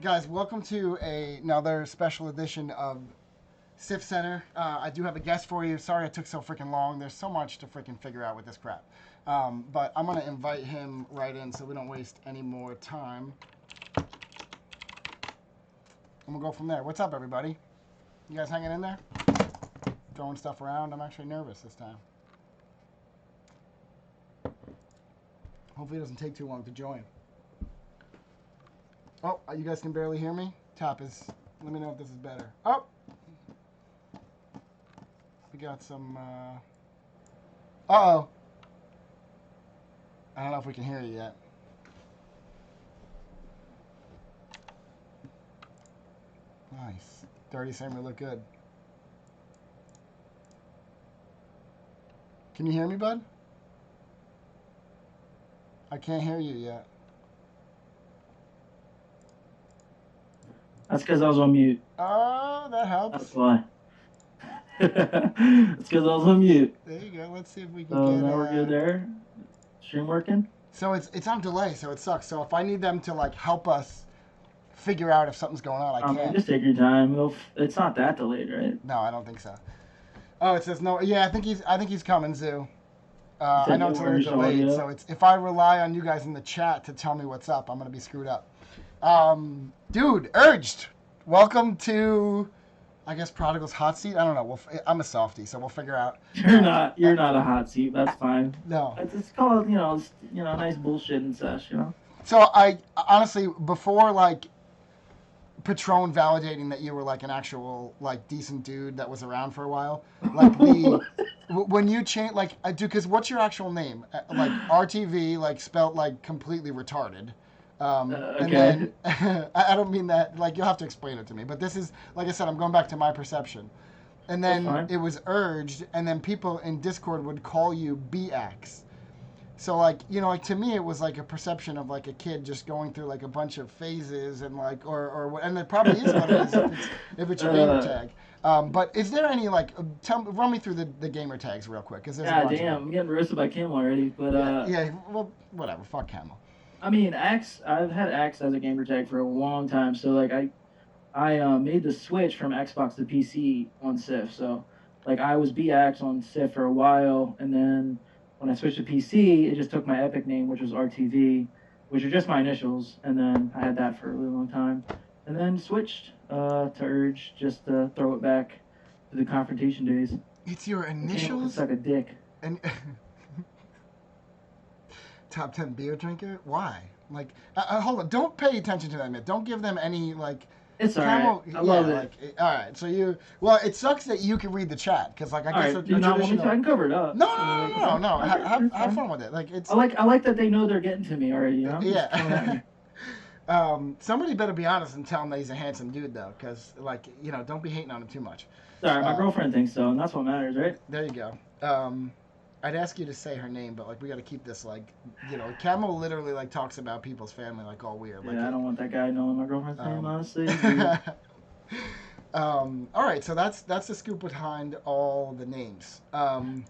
guys, welcome to another special edition of Sif Center. I do have a guest for you. Sorry it took so freaking long. There's so much to freaking figure out with this crap. But I'm going to invite him right in so we don't waste any more time. And we'll go from there. What's up, everybody? You guys hanging in there? Throwing stuff around? I'm actually nervous this time. Hopefully it doesn't take too long to join. Oh, you guys can barely hear me? Let me know if this is better. Oh! We got some, uh-oh. I don't know if we can hear you yet. Nice. 30 saying we look good. Can you hear me, bud? I can't hear you yet. That's because I was on mute. Oh, that helps. That's why. It's because I was on mute. There you go. Let's see if we can So get. now we're good there. Stream working? So it's on delay, so it sucks. So if I need them to like help us figure out if something's going on, I can't. Just take your time. It's not that delayed, right? No, I don't think so. Oh, it says no. Yeah, I think he's coming, Zoo. I know it's a little delayed, so if I rely on you guys in the chat to tell me what's up, I'm gonna be screwed up. Dude, Urged, welcome to, I guess, Prodigal's hot seat. I don't know. I'm a softie, so we'll figure out. You're not a hot seat. That's fine. No. It's called, nice bullshit and such, So I honestly, before like Patron validating that you were like an actual like decent dude that was around for a while, like when you change, like I do, because what's your actual name? Like RTV, like spelt like completely retarded. Okay. And then I don't mean that, like, you'll have to explain it to me, but this is, like I said, I'm going back to my perception. And then it was Urged, and then people in Discord would call you BX. So, like, like, to me, it was like a perception of like a kid just going through like a bunch of phases and like, or and it probably is what it is if it's your gamer tag. But is there any, like, run me through the gamer tags real quick, because there's a bunch damn, I'm getting roasted by Kim already, but yeah, well, whatever, fuck Camel. I mean, I've had Axe as a gamer tag for a long time. So like I made the switch from Xbox to PC on Sif. So like I was BX on Sif for a while, and then when I switched to PC, it just took my Epic name, which was RTV, which are just my initials, and then I had that for a really long time, and then switched to Urge just to throw it back to the confrontation days. It's your initials? It's like a dick. And top 10 beer drinker? Why? Like, hold on. Don't pay attention to them yet. Don't give them any, like... It's alright. I love it. Like, alright, so you... Well, it sucks that you can read the chat, because, like, I guess... Alright, do you not want me to? I can cover it up. No. Have fun with it. Like, it's... I like that they know they're getting to me already, Yeah. Somebody better be honest and tell him that he's a handsome dude, though, because, like, don't be hating on him too much. Sorry, my girlfriend thinks so, and that's what matters, right? There you go. I'd ask you to say her name, but like we got to keep this like, Camel literally like talks about people's family like all weird. Yeah, like, I don't want that guy knowing my girlfriend's name, honestly. All right, so that's the scoop behind all the names. I'll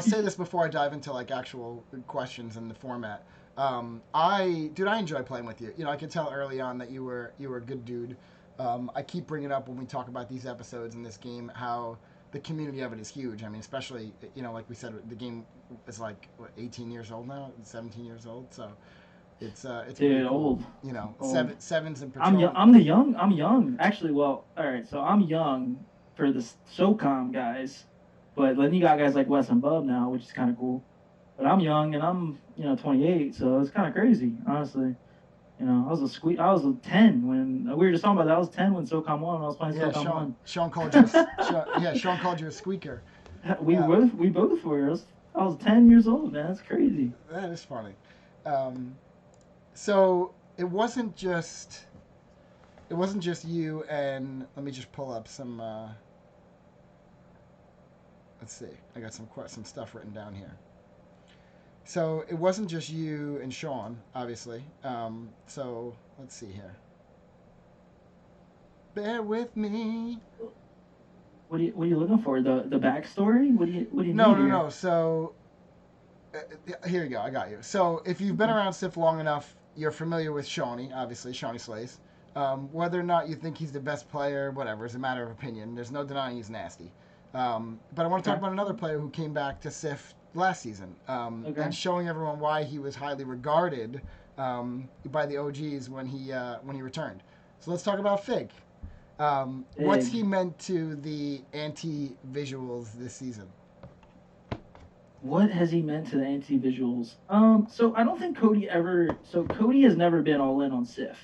say this before I dive into like actual questions and the format. I enjoy playing with you. I could tell early on that you were a good dude. I keep bringing up when we talk about these episodes in this game how the community of it is huge. I mean, especially, like we said, the game is like, what, 18 years old now? 17 years old? So it's dude, old. Old. Sevens and Patron. I'm young. Actually, well, all right, so I'm young for the SOCOM guys, but then you got guys like Wes and Bub now, which is kind of cool. But I'm young, and I'm, 28, so it's kind of crazy, honestly. I was a 10 when we were just talking about that. I was 10 when SOCOM won. I was playing SOCOM 1. Sean called you. Sean called you a squeaker. We both were. I was 10 years old, man. That's crazy. That is funny. So it wasn't just you and let me just pull up some. Let's see. I got some stuff written down here. So it wasn't just you and Sean, obviously. So let's see here. Bear with me. What are you looking for? The backstory? What do you need? No. So here you go. I got you. So if you've been around Sif long enough, you're familiar with Shawnee, obviously Shawnee Slays. Whether or not you think he's the best player, whatever, is a matter of opinion. There's no denying he's nasty. But I want to talk Okay. about another player who came back to SIF last season Okay. and showing everyone why he was highly regarded by the OGs when he returned. So let's talk about Fig. What's he Big. meant to the anti-visuals this season? What has he meant to the anti-visuals? So I don't think Cody ever. So Cody has never been all in on Sif.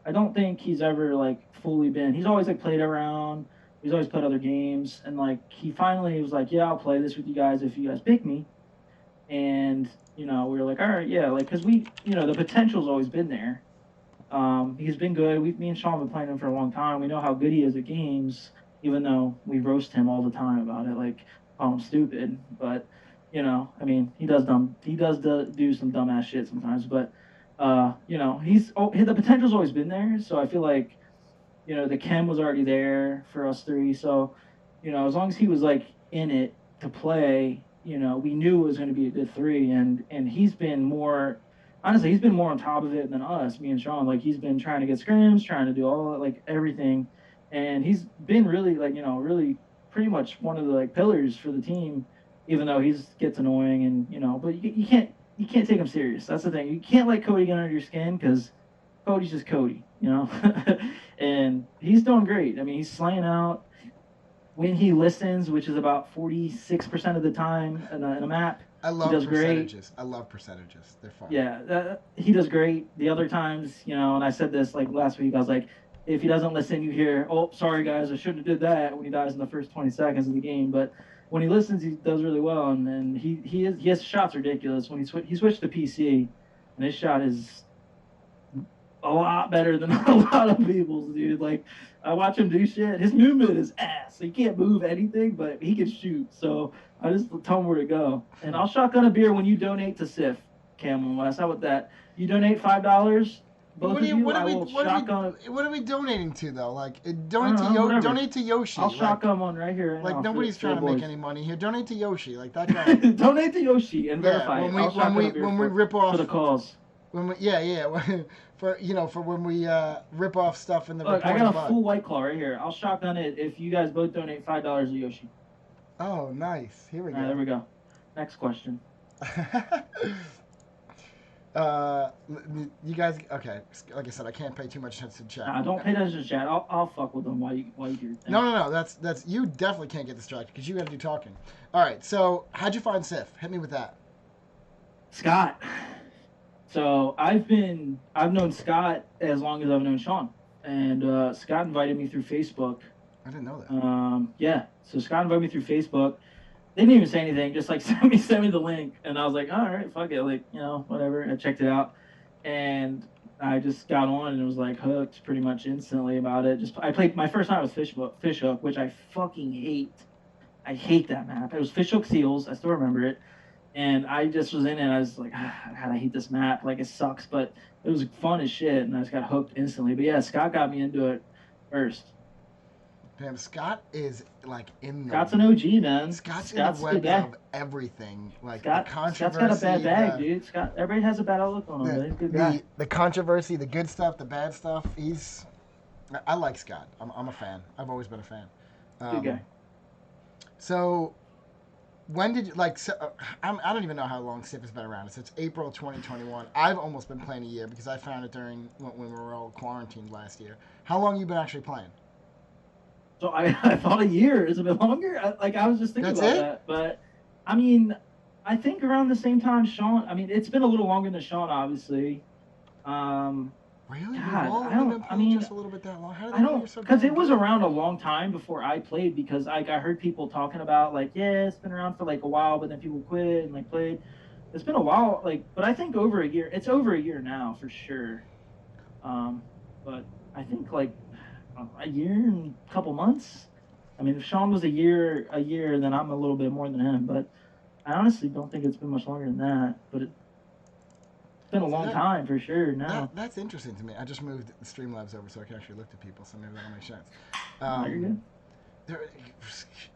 I don't think he's ever like fully been. He's always like played around. He's always played other games, and like he finally was like, "Yeah, I'll play this with you guys if you guys pick me." And we were like, "All right, yeah," like because the potential's always been there. He's been good. Me and Sean have been playing him for a long time. We know how good he is at games, even though we roast him all the time about it, like, "Oh, I'm stupid." But I mean, do some dumbass shit sometimes. But the potential's always been there. So I feel like the chem was already there for us three. So as long as he was like in it to play, we knew it was going to be a good three. And he's been more honestly, he's been more on top of it than us, me and Sean. Like he's been trying to get scrims, trying to do all like everything, and he's been really like really pretty much one of the like pillars for the team. Even though he's gets annoying and but you can't take him serious. That's the thing. You can't let Cody get under your skin because Cody's just Cody. And he's doing great. I mean, he's slaying out when he listens, which is about 46% of the time in a map. I He love does great. percentages. I love percentages. They're fun. Yeah, he does great. The other times, and I said this like last week, I was like, if he doesn't listen, you hear, "Oh, sorry guys, I shouldn't have did that," when he dies in the first 20 seconds of the game. But when he listens, he does really well, and his shots ridiculous. When he switched to PC, and his shot is a lot better than a lot of people's, dude. Like I watch him do shit. His movement is ass. He can't move anything, but he can shoot. So I just tell him where to go. And I'll shotgun a beer when you donate to SIF, Camel West. How about that? You donate $5, both of you. I will shotgun. What are we donating to though? Like, I donate don't to know, whatever. donate to Yoshi. I'll Like, shotgun one right here. Right like now nobody's for trying the to make boys. any money here. Donate to Yoshi. Like that guy. Donate to Yoshi and Yeah, verify when it. we I'll when shotgun we a beer when we rip for off the cause. when we for when we rip off stuff in the Look, I reporting got a bug. full White Claw right here. I'll shotgun it if you guys both donate $5 to Yoshi. Oh, nice. Here we All right, there go. we go. Next question. You guys, okay? Like I said, I can't pay too much attention to chat. Nah, don't pay attention to chat. I'll fuck with them while you do your thing. No. That's you definitely can't get distracted because you got to do talking. All right. So, how'd you find Sif? Hit me with that. Scott. So I've known Scott as long as I've known Sean, and Scott invited me through Facebook. I didn't know that. Yeah. So Scott invited me through Facebook. They didn't even say anything. Just like send me the link, and I was like, all right, fuck it, like whatever. I checked it out, and I just got on and it was like hooked pretty much instantly about it. I played my first time was Fishhook, which I fucking hate. I hate that map. It was Fishhook Seals. I still remember it. And I just was in it. And I was like, God, I hate this map. Like it sucks, but it was fun as shit, and I just got hooked instantly. But yeah, Scott got me into it first. Damn, Scott is like in the. Scott's an OG, man. Scott's in a the good web guy. of everything. Like Scott, the controversy. Scott's got a bad bag, dude. Everybody has a bad outlook on him. But he's a good guy. The controversy, the good stuff, the bad stuff. I like Scott. I'm a fan. I've always been a fan. Good guy. So, when did you like? So, I don't even know how long SIF has been around. It's April 2021. I've almost been playing a year because I found it during when we were all quarantined last year. How long you been actually playing? So I thought a year is a bit longer. I was just thinking That's about it? that, but I mean, I think around the same time Sean. I mean, it's been a little longer than Sean, obviously. Really? God, You've all I only don't- been I playing mean, just a little bit that long. How did I they know don't you're so because damn it was good? around a long time before I played because I heard people talking about like yeah it's been around for like a while but then people quit and like played. It's been a while but I think over a year. It's over a year now for sure. But I think like a year and a couple months. I mean, if Sean was a year, then I'm a little bit more than him. But I honestly don't think it's been much longer than that. But it's been a long time for sure now. That's interesting to me. I just moved the Streamlabs over so I can actually look at people, so maybe that'll make sense. You're good.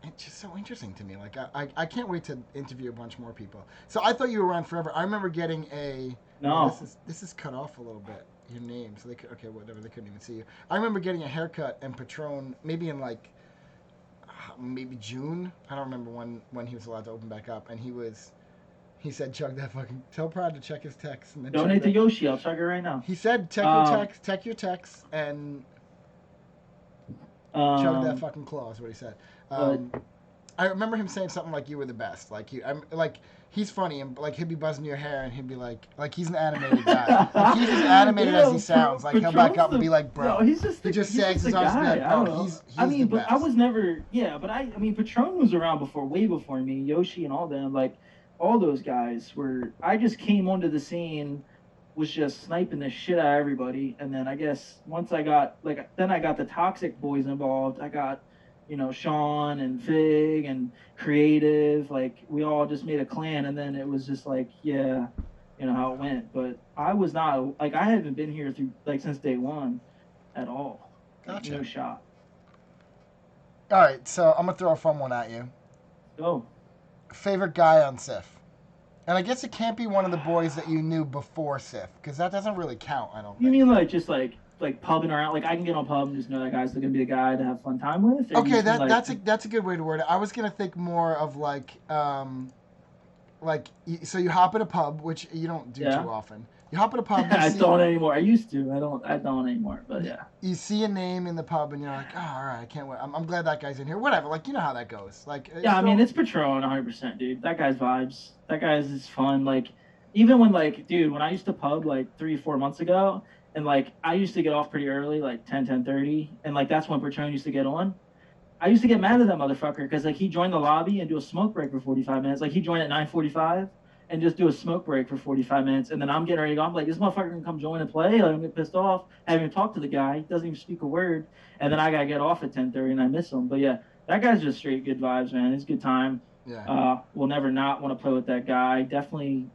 It's just so interesting to me. Like I can't wait to interview a bunch more people. So I thought you were around forever. I remember getting a. No. This is cut off a little bit. your name, so they could. Okay, whatever. They couldn't even see you. I remember getting a haircut and Patron maybe in like maybe June. I don't remember when he was allowed to open back up, and he said, "Chug that fucking." Tell Prod to check his text and then Donate to Yoshi. I'll check it right now. He said, check your text, and chug that fucking claw. Is what he said. I remember him saying something like, "You were the best." Like I'm like. He's funny and like he'll be buzzing your hair and he'll be like he's an animated guy. Like, he's as animated as he sounds. Like he'll back up and be like, "Bro," no, he's just he just sags his arms and be like, "Oh, he's I mean, the but best." I was never but I mean Patron was around way before me. Yoshi and all them, like all those guys were. I just came onto the scene, was just sniping the shit out of everybody, and then I guess once I got then I got the Toxic Boys involved. I got Sean and Fig and Creative, like we all just made a clan, and then it was just like, how it went. But I was not I haven't been here through since day one at all. Gotcha. No shot. All right, so I'm gonna throw a fun one at you. Go. Favorite guy on Sif, and I guess it can't be one of the boys that you knew before Sif, because that doesn't really count. I don't think. You mean just pubbing around? Like I can get on pub and just know that guy's gonna be the guy to have fun time with. Okay, that's a good way to word it. I was gonna think more of so you hop at a pub, which you don't do too often. You hop at a pub. I don't anymore. I used to. I don't anymore. But yeah. You see a name in the pub and you're like, oh, all right, I can't wait. I'm glad that guy's in here. Whatever. Like you know how that goes. Like yeah, I mean it's Patron 100%, dude. That guy's vibes. That guy's is fun. Like even when dude, when I used to pub 3-4 months ago. And, I used to get off pretty early, 10:30. And, that's when Patron used to get on. I used to get mad at that motherfucker because, he joined the lobby and do a smoke break for 45 minutes. He joined at 9:45 and just do a smoke break for 45 minutes. And then I'm getting ready to go. I'm like, this motherfucker can come join and play. I'm getting pissed off. I haven't even talked to the guy. He doesn't even speak a word. And then I got to get off at 10:30 and I miss him. But, yeah, that guy's just straight good vibes, man. It's a good time. Yeah. We'll never not want to play with that guy. Definitely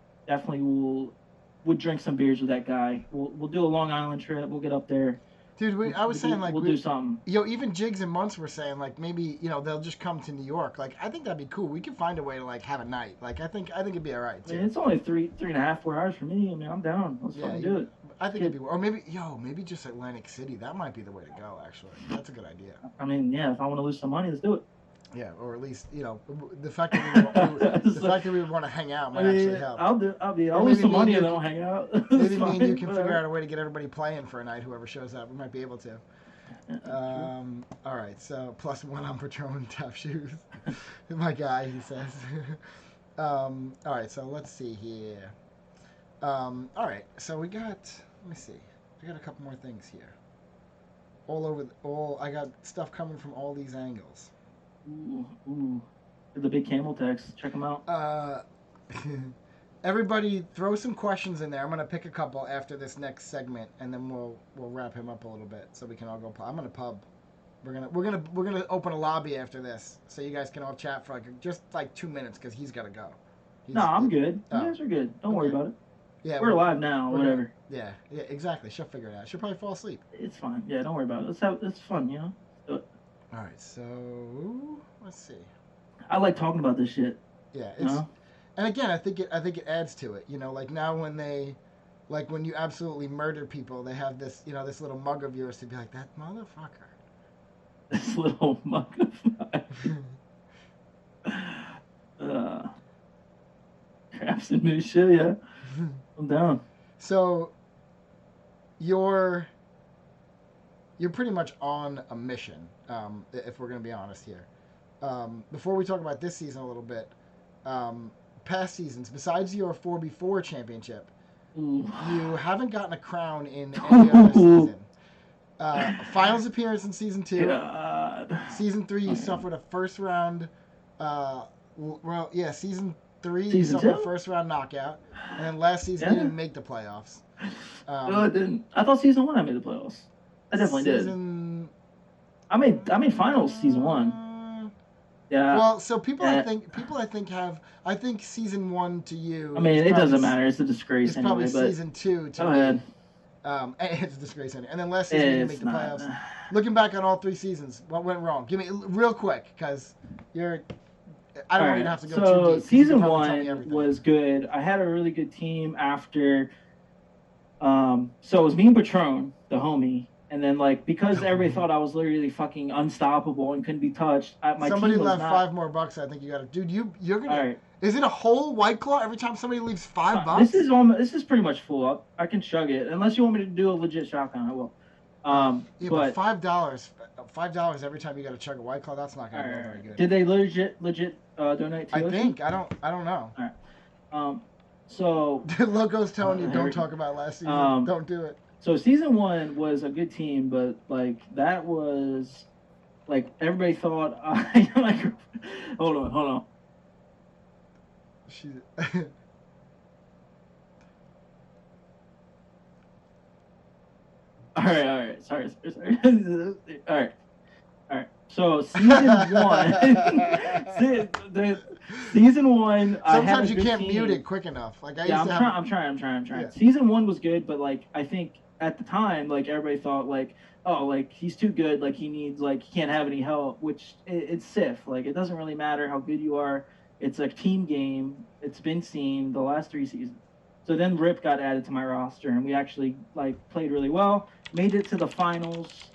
would drink some beers with that guy. We'll do a Long Island trip. We'll get up there. Dude, I was saying we'll do something. Even Jigs and Munts were saying maybe they'll just come to New York. I think that'd be cool. We could find a way to have a night. I think it'd be all right too. I mean, it's only 3.5, 4 hours for me. I mean, I'm down. Let's fucking do it. I think it'd be, or maybe just Atlantic City. That might be the way to go. Actually, that's a good idea. I mean, yeah. If I want to lose some money, let's do it. Yeah, or at least the fact that we want to hang out might actually help. I'll lose some money and then I'll hang out. Maybe me and you can figure out a way to get everybody playing for a night. Whoever shows up, we might be able to. All right, so +1 on Patron Tap Shoes. My guy, he says. All right, so let's see here. All right, so we got. Let me see. I got a couple more things here. I got stuff coming from all these angles. Ooh. The big camel text. Check them out. Everybody throw some questions in there. I'm gonna pick a couple after this next segment, and then we'll wrap him up a little bit so we can all go. I'm gonna pub. We're gonna open a lobby after this, so you guys can all chat for just 2 minutes because he's gotta go. I'm good. You guys are good. Don't worry about it. Yeah, we're alive now. Whatever. Yeah, exactly. She'll figure it out. She'll probably fall asleep. It's fine. Yeah, don't worry about it. It's fun, Do it. All right, so let's see. I like talking about this shit. Yeah, and again, I think it adds to it. Now when they, when you absolutely murder people, they have this, this little mug of yours to be like, that motherfucker. This little mug of mine. Crafts and new shit, yeah. I'm down. So, you're pretty much on a mission, if we're going to be honest here. Before we talk about this season a little bit, past seasons, besides your 4v4 championship, you haven't gotten a crown in any other season. Finals appearance in Season 2. God. Season 3, you suffered a first round, Season 3, you Season suffered 2? a first round knockout. And then last season, you didn't make the playoffs. No, I didn't. I thought Season 1 I made the playoffs. I definitely did. I made finals Season 1. Yeah. Well, so I think have Season 1 to you. I mean, it doesn't matter. It's a disgrace it's anyway. It's probably Season 2 to go me. ahead. It's a disgrace anyway. And then last season, you didn't make the playoffs. Looking back on all 3 seasons, what went wrong? Give me real quick, because I don't even have to go too deep. So Season 1 was good. I had a really good team after So it was me and Patron, the homie, and then like because The everybody homie. thought I was literally fucking unstoppable and couldn't be touched, my Somebody team was left not. $5 more. I think you got to, dude. You're All gonna. right, Is it a whole White Claw every time somebody leaves five this bucks? is almost, this is pretty much full up. I can chug it unless you want me to do a legit shotgun. I will. Yeah, but But $5 every time you got to chug a White Claw. That's not all gonna right, go all very right. good. Did they legit donate to I Yoshi? think I don't know. All right. Um, so Logo's telling you don't here talk about last we, season. Don't do it. so season one was a good team, but like that was like everybody thought I like. Hold on. She's. All right. Sorry. All right. All right. So season one, the season one, I had a Sometimes you good can't mute team. it quick enough. Like I Yeah, used to have. I'm trying. Yeah. Season one was good, but like I think at the time, like everybody thought, like, oh, like he's too good, like he needs, like he can't have any help. Which it's Sif. Like it doesn't really matter how good you are. It's a team game. It's been seen the last 3 seasons. So then Rip got added to my roster, and we actually like played really well. Made it to the finals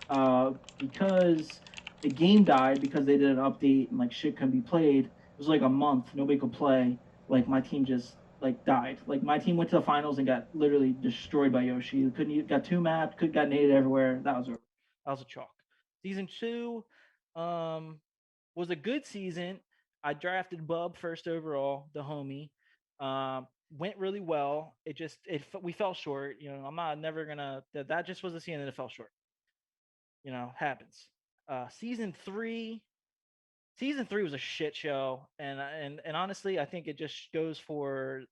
because the game died because they did an update and like shit couldn't be played. It was like a month, nobody could play. Like my team just like died. Like my team went to the finals and got literally destroyed by Yoshi. Couldn't got two mapped, got naded everywhere. That was over. That was a chalk. Season two um was a good season. I drafted Bub first overall, the homie. Went really well. We fell short. You know, I'm not never gonna that just was the season that it fell short. You know, happens. Season three, season three was a shit show, and honestly, I think it just goes for,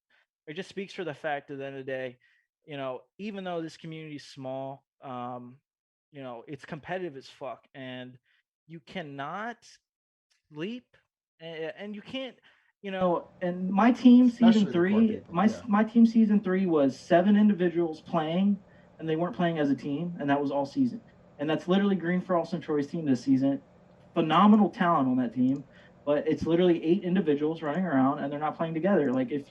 it just speaks for the fact at the end of the day, you know, even though this community is small, you know, it's competitive as fuck, and you cannot sleep, and you can't, you know. And my team season Especially the core three, people. my Yeah. my team season three was 7 individuals playing, and they weren't playing as a team, and that was all season. And that's literally Green Frost and Troy's team this season. Phenomenal talent on that team, but it's literally 8 individuals running around, and they're not playing together. Like if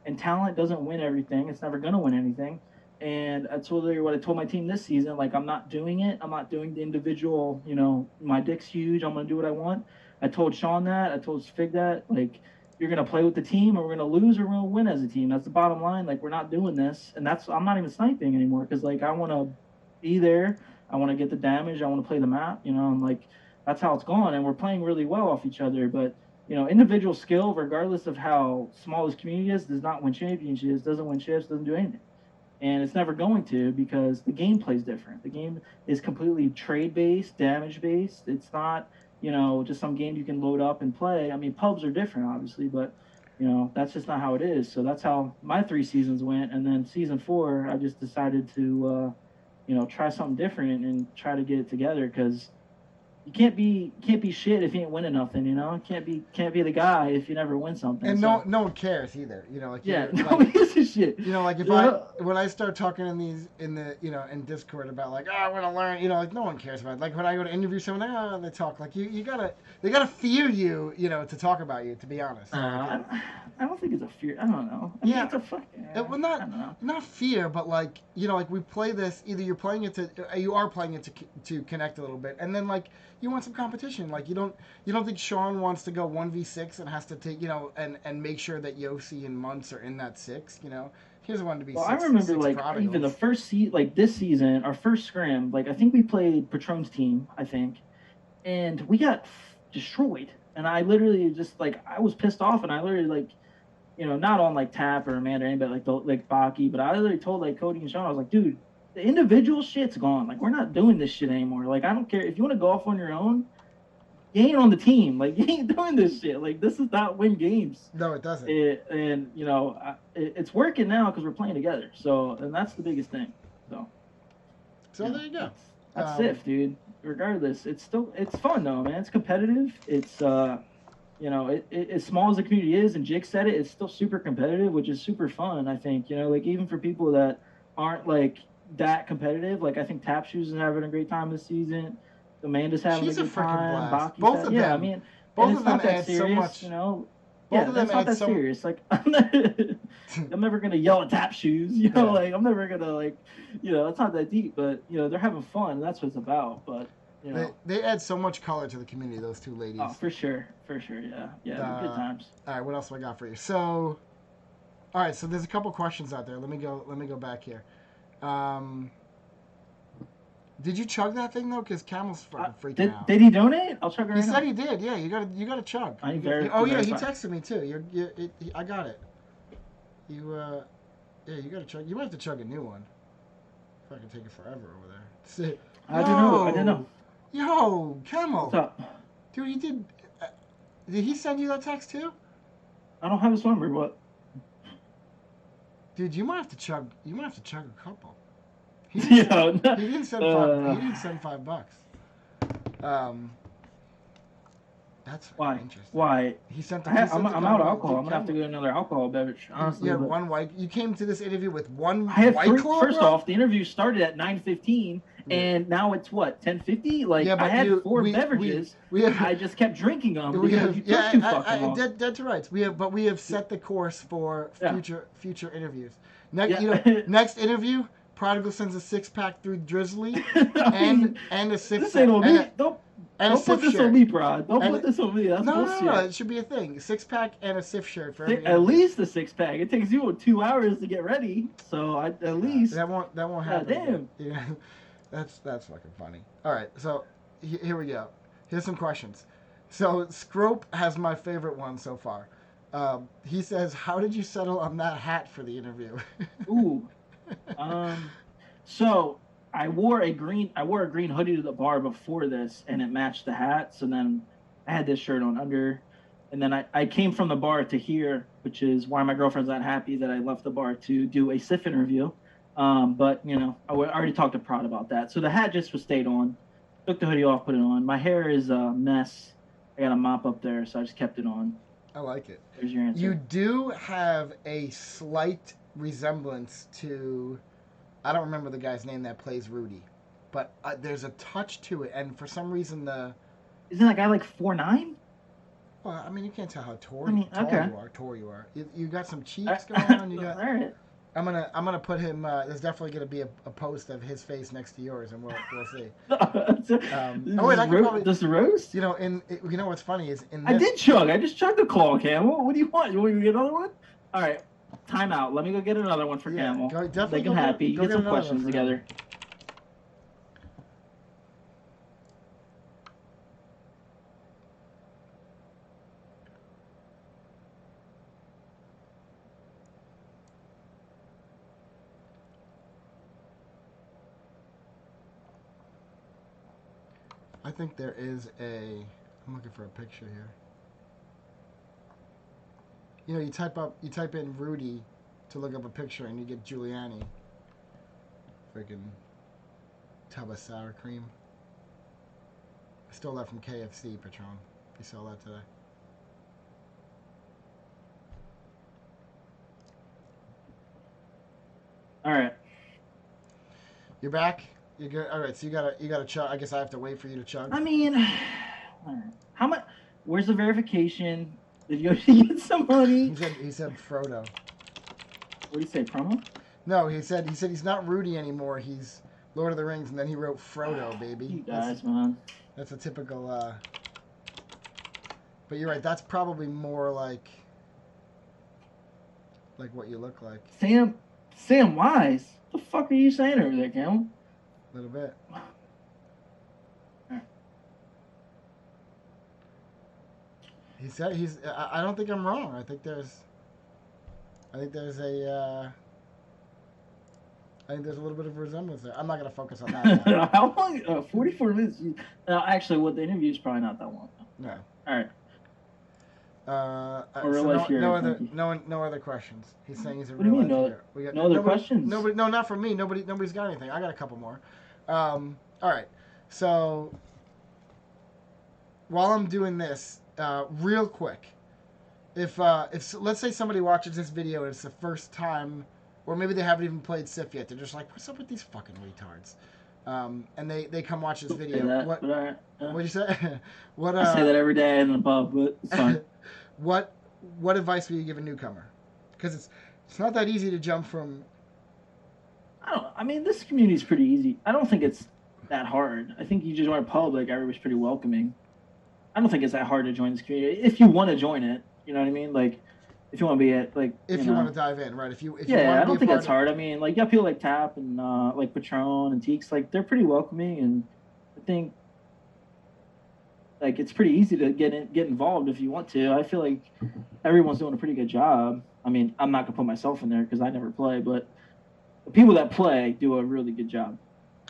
and talent doesn't win everything, it's never gonna win anything. And that's literally what I told my team this season. Like I'm not doing it. I'm not doing the individual. You know, my dick's huge. I'm gonna do what I want. I told Sean that. I told Fig that. Like, you're gonna play with the team, or we're gonna lose, or we're gonna win as a team. That's the bottom line. Like, we're not doing this, and that's I'm not even sniping anymore because like I want to be there. I want to get the damage. I want to play the map. You know, and like that's how it's going. And we're playing really well off each other. But you know, individual skill, regardless of how small this community is, does not win championships. Doesn't win chips. Doesn't do anything. And it's never going to because the gameplay is different. The game is completely trade based, damage based. It's not, you know, just some game you can load up and play. I mean, pubs are different, obviously, but you know that's just not how it is. So that's how my 3 seasons went, and then season four, I just decided to, you know, try something different and try to get it together because you can't be shit if you ain't winning nothing. You know, can't be the guy if you never win something. And So no one cares either. You know, like yeah, you're no, like gives a shit. you know, like if I Yeah. when I start talking in the in Discord about like, oh, I want to learn, you know, like no one cares about it. Like when I go to interview someone, like, oh, they talk like you gotta they gotta fear you, you know, to talk about you. To be honest, you know, like I don't think it's a fear. I don't know. I mean, yeah, it's a fucking. well, I don't know. not fear, but like you know, like we play this. Either you're playing it to, you are playing it to connect a little bit, and then like you want some competition. Like you don't think Sean wants to go 1v6 and has to take you know and make sure that Yossi and Muntz are in that six. You know, he doesn't want to be Well, I remember six like even the prodigals. like this season, our first scrim. Like I think we played Patron's team. I think, and we got destroyed. And I literally just like I was pissed off, and I literally like, you know, not on like Tap or Amanda or anybody like Baki, but I literally told like Cody and Sean, I was like, dude, the individual shit's gone. Like we're not doing this shit anymore. Like I don't care if you want to golf on your own, you ain't on the team. Like you ain't doing this shit. Like this is not win games. No, it doesn't. And you know, it's working now because we're playing together. So and that's the biggest thing. So So you there know, you go. that's Sif, dude. Regardless, it's fun though, man. It's competitive. It's you know, as small as the community is, and Jake said it, it's still super competitive, which is super fun. I think you know, like even for people that aren't like that competitive, like I think Tap Shoes is having a great time this season. Amanda's having She's a a good freaking time. blast. Baki's yeah, I mean, and Both it's of them not that add so serious, much. you know. Both Yeah, of them that's not add that so. serious. Like I'm never gonna yell at tap shoes. You know, Yeah. like I'm never gonna like, it's not that deep. But they're having fun. And that's what it's about. But They add so much color to the community. Those two oh, ladies. for sure, yeah, yeah, good All times. right, what else do I got for you? So, all right, so there's a couple questions out there. Let me go back here. Um, did you chug that thing though? Because Camel's fucking freaking out. Did he donate? I'll check it He right said now. he did. Yeah, you gotta chug. I Oh yeah, he verify. texted me too. I got it. Yeah, you gotta chug. You might have to chug a new one. Fucking take it forever over there. Sit. I didn't know. Yo, Camel. What's up? Dude, he did. Did he send you that text too? I don't have his number. What? Dude, you might have to chug. You might have to chug a couple. He Yeah. didn't send five. He didn't send $5. That's Why? interesting. Why? He sent. I'm out of alcohol. I'm gonna have to get another alcohol beverage. Honestly, Yeah, one white. You came to this interview with one I had white three. claw, First bro? off, the interview started at 9:15, and now it's what 10:50. Like Yeah, but I had you- four we- beverages. we have- I just kept drinking them We because have, you took yeah, too fucking long. dead to rights. We have set the course for Yeah. future interviews. Next, Yeah. next interview, Prodigal sends a 6-pack through Drizzly I mean, and a six. this ain't on me. Don't and a put Sif this shirt. on me, Prod. Don't And- put this on me. That's No, bullshit. no, it should be a thing. 6-pack and a Sif shirt for every At interview. least a 6-pack. It takes you 2 hours to get ready. So at least. That won't happen. damn. Yeah, that's fucking funny. All right, so here we go. Here's some questions. So Scrope has my favorite one so far. He says, "How did you settle on that hat for the interview?" Ooh. So I wore a green hoodie to the bar before this, and it matched the hat. So then I had this shirt on under, and then I came from the bar to here, which is why my girlfriend's not happy that I left the bar to do a SIF interview. But I already talked to Prod about that. So the hat just was stayed on. Took the hoodie off, put it on. My hair is a mess. I got a mop up there, so I just kept it on. I like it. There's your answer. You do have a slight resemblance to, I don't remember the guy's name that plays Rudy, but there's a touch to it, and for some reason Isn't that guy like 4'9"? well, I mean, you can't tell how tall okay. you are. You got some cheeks going on. You got. All right. I'm gonna put him. There's definitely gonna be a post of his face next to yours, and we'll see. Oh wait, I can probably. This roast? You know what's funny is in this. I did chug. I just chugged a claw, Camel. What do you want? You want me to get another one? All right. Time out. Let me go get another one for Yeah, Camel. definitely Make him happy. go Get some another one questions for him. together. I think there is a. I'm looking for a picture here. You type in Rudy to look up a picture, and you get Giuliani. Freaking tub of sour cream. I stole that from KFC, Patron. You saw that today. All right. You're back. You're good. All right. So you gotta chug. I guess I have to wait for you to chug. I mean, all right. How much? Where's the verification? Did Yoshi get some money? He said Frodo. What do you say, promo? No, he said he's not Rudy anymore. He's Lord of the Rings, and then he wrote Frodo, baby. You guys, man. That's a typical. But you're right. That's probably more like what you look like. Sam Wise. What the fuck are you saying over there, Camel? A little bit. He said he's. I don't think I'm wrong. I think there's a. I think there's a little bit of resemblance there. I'm not gonna focus on that. Now. How long? 44 minutes. Actually, what the interview is probably not that long. No. All right. So no other questions. He's saying he's a What do you real mean, no- engineer. We got no other questions? Nobody. No, not from me. Nobody's got anything. I got a couple more. All right. So while I'm doing this, real quick, if let's say somebody watches this video and it's the first time, or maybe they haven't even played Sif yet, they're just like, what's up with these fucking retards? And they come watch this video. What'd you say? What? I say that every day in the pub, but it's fine. What what advice would you give a newcomer? Because it's not that easy to jump from. I mean, this community is pretty easy. I don't think it's that hard. I think you just join a pub, like everybody's pretty welcoming. I don't think it's that hard to join this community if you want to join it. You know what I mean? Like, if you want to be at like, If you want to dive in, right? If you want yeah, to I be don't a think part that's hard. I mean, like, you got people like Tap and like Patron and Teeks, like they're pretty welcoming, and I think like it's pretty easy to get involved if you want to. I feel like everyone's doing a pretty good job. I mean, I'm not gonna put myself in there because I never play, but the people that play do a really good job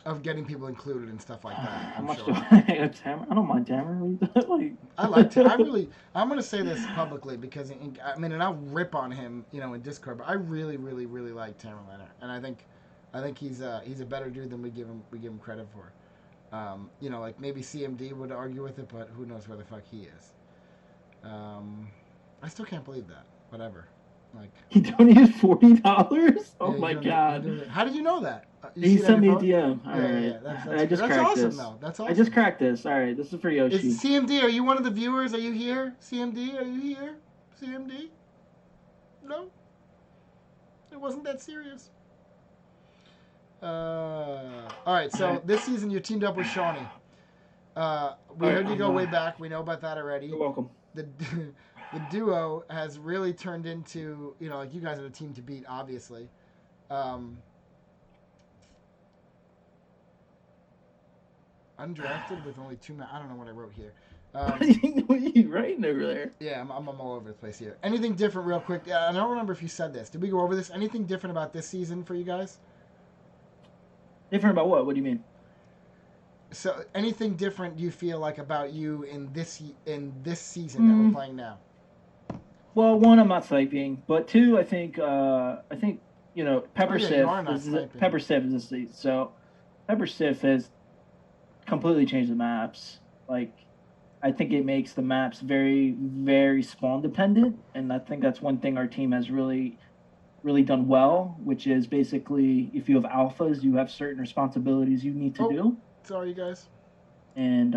of getting people included and stuff like that. How I'm much sure. do I Tamara? I don't mind Tamara. Like, I like. I'm gonna say this publicly because I mean, and I'll rip on him, in Discord, but I really, really, really like Tamara Leonard, and I think he's a better dude than we give him credit for. Like maybe CMD would argue with it, but who knows where the fuck he is. I still can't believe that. Whatever. Like he donated $40. Oh yeah, my god! How did you know that? He sent me a DM. All right, yeah. that's awesome this. though. That's awesome. I just cracked this. All right, this is for Yoshi. CMD, are you one of the viewers? Are you here? CMD, are you here? CMD? No. It wasn't that serious. All right, so this season you teamed up with Shawnee. We heard you go way back. We know about that already. You're welcome. The duo has really turned into, like you guys are the team to beat, obviously. Undrafted with only 2 I don't know what I wrote here. What are you writing over there? Yeah, I'm all over the place here. Anything different, real quick? I don't remember if you said this. Did we go over this? Anything different about this season for you guys? Different about what? What do you mean? So, anything different do you feel like about you in this season that we're playing now? Well, one, I'm not sniping, but two, I think Pepper Sif. Pepper Sif is this season, so Pepper Sif has completely changed the maps. Like, I think it makes the maps very, very spawn dependent, and I think that's one thing our team has really, really done well, which is basically if you have alphas, you have certain responsibilities you need to do. Sorry, you guys. And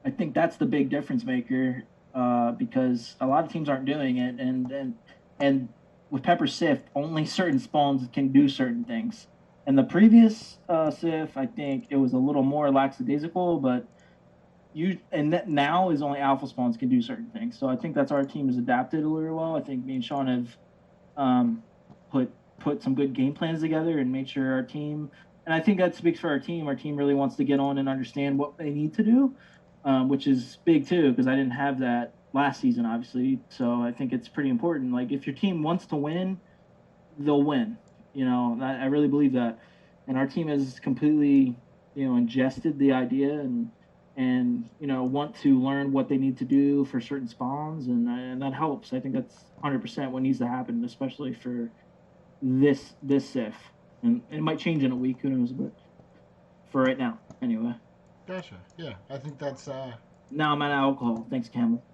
I think that's the big difference maker. Because a lot of teams aren't doing it, and with Pepper Sif, only certain spawns can do certain things. And the previous Sif, I think it was a little more lackadaisical, but now is only alpha spawns can do certain things. So I think that's our team has adapted really well. I think me and Sean have put some good game plans together and made sure our team, and I think that speaks for our team. Our team really wants to get on and understand what they need to do. Which is big too, because I didn't have that last season, obviously. So I think it's pretty important. Like, if your team wants to win, they'll win. I really believe that. And our team has completely, ingested the idea and want to learn what they need to do for certain spawns, and that helps. I think that's 100% what needs to happen, especially for this Sif. And it might change in a week, who knows? But for right now, anyway. Gotcha. Yeah, I think that's. Now I'm out of alcohol. Thanks, Camel.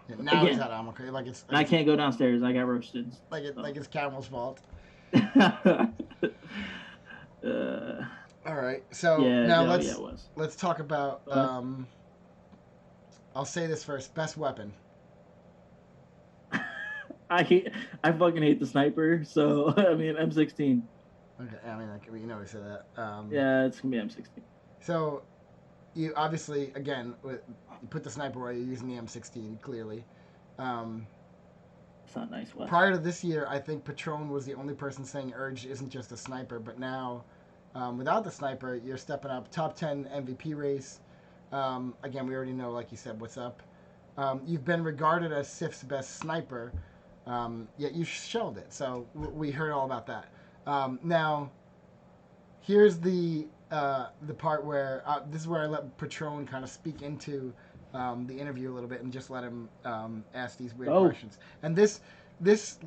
Yeah, now he's out of alcohol. Like it's. I can't go downstairs. I got roasted. Like it's Camel's fault. All right. So now let's talk about. I'll say this first. Best weapon. I fucking hate the sniper. So I mean M16. Okay. I mean, we said that. Yeah, it's gonna be M16. So. You obviously, again, you put the sniper away. You're using the M16 clearly. It's not nice. What? Prior to this year, I think Patron was the only person saying Urge isn't just a sniper. But now, without the sniper, you're stepping up. Top 10 MVP race. Again, we already know, like you said, what's up. You've been regarded as Sif's best sniper, yet you shelled it. So we heard all about that. Now, here's the part where this is where I let Patron kind of speak into the interview a little bit and just let him ask these weird questions. And this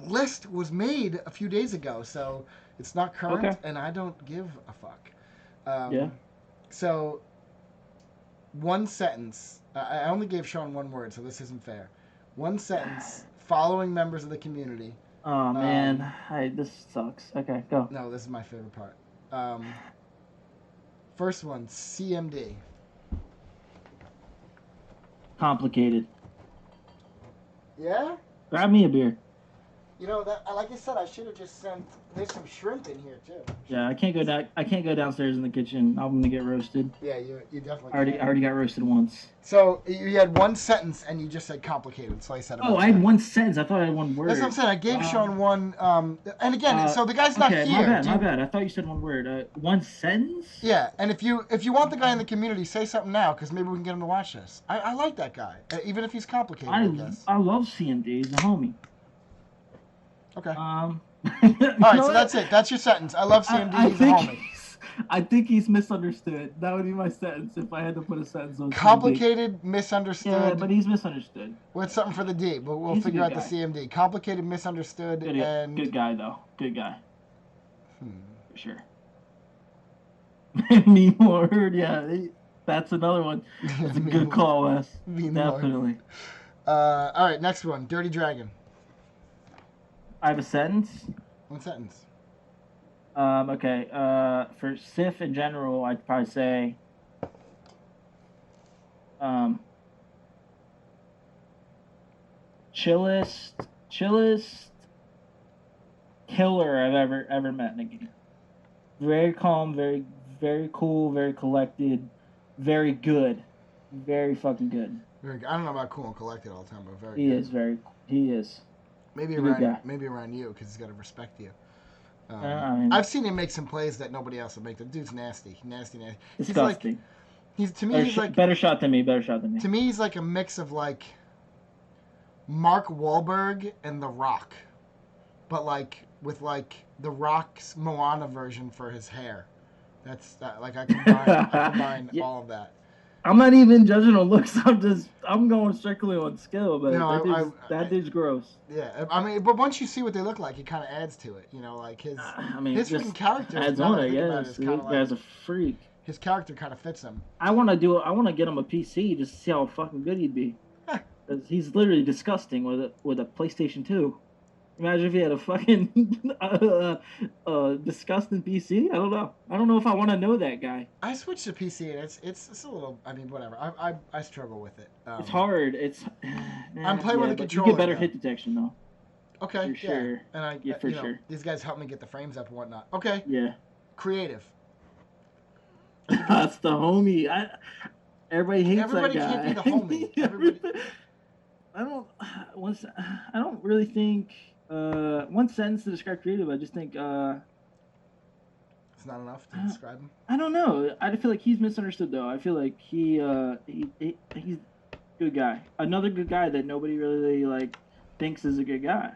list was made a few days ago, so it's not current, and I don't give a fuck. Yeah. So, one sentence. I only gave Sean one word, so this isn't fair. One sentence following members of the community. Oh man, this sucks. Okay, go. No, this is my favorite part. First one, CMD. Complicated. Yeah. Grab me a beer. You know that, like I said, I should have just sent. There's some shrimp in here too. Yeah, I can't go down. I can't go downstairs in the kitchen. I'm gonna get roasted. Yeah, you definitely. I already got roasted once. So you had one sentence and you just said complicated. So I said about Oh, I had one sentence. I thought I had one word. That's what I'm saying. I gave Sean one. And again, so the guy's not okay, here. My bad. I thought you said one word. One sentence. Yeah, and if you want the guy in the community, say something now because maybe we can get him to watch this. I like that guy, even if he's complicated. I guess. I love CMD. He's a homie. Okay. All right, so that's it. That's your sentence. I love CMD. He's a homie. I think he's misunderstood. That would be my sentence if I had to put a sentence on complicated, CMD. Misunderstood. Yeah, but he's misunderstood. What's something for the D? But we'll figure out the CMD. Complicated, misunderstood, and good guy though. Good guy. For sure. Meme Lord, yeah, that's another one. That's a good call, Wes. Definitely. All right, next one. Dirty Dragon. I have a sentence. One sentence. Okay. For Sif in general, I'd probably say, chillest killer I've ever met in a game. Very calm, very cool, very collected, very good, very fucking good. Very good. I don't know about cool and collected all the time, but very. He is. Maybe around you because he's got to respect you. I've seen him make some plays that nobody else would make. The dude's nasty. Disgusting. He's like better shot than me. To me, he's like a mix of like Mark Wahlberg and The Rock, but like with like The Rock's Moana version for his hair. That's that. Like I combine all of that. I'm not even judging on looks. I'm going strictly on skill, but that dude's gross. Yeah, I mean, but once you see what they look like, it kind of adds to it. You know, like his freaking character adds on it. Yes, as a freak. His character kind of fits him. I want to get him a PC just to see how fucking good he'd be. Because he's literally disgusting with a PlayStation 2. Imagine if he had a fucking disgusting PC. I don't know if I want to know that guy. I switched to PC and it's a little. I mean, whatever. I struggle with it. It's hard. I'm playing with a controller. You get better hit detection though. Okay. For sure. And sure. These guys help me get the frames up and whatnot. Okay. Yeah. Creative. That's the homie. Everybody hates that guy. Everybody can't be the homie. Everybody. I don't really think. One sentence to describe creative. I just think. It's not enough to describe him. I don't know. I feel like he's misunderstood though. I feel like he's a good guy. Another good guy that nobody really like thinks is a good guy.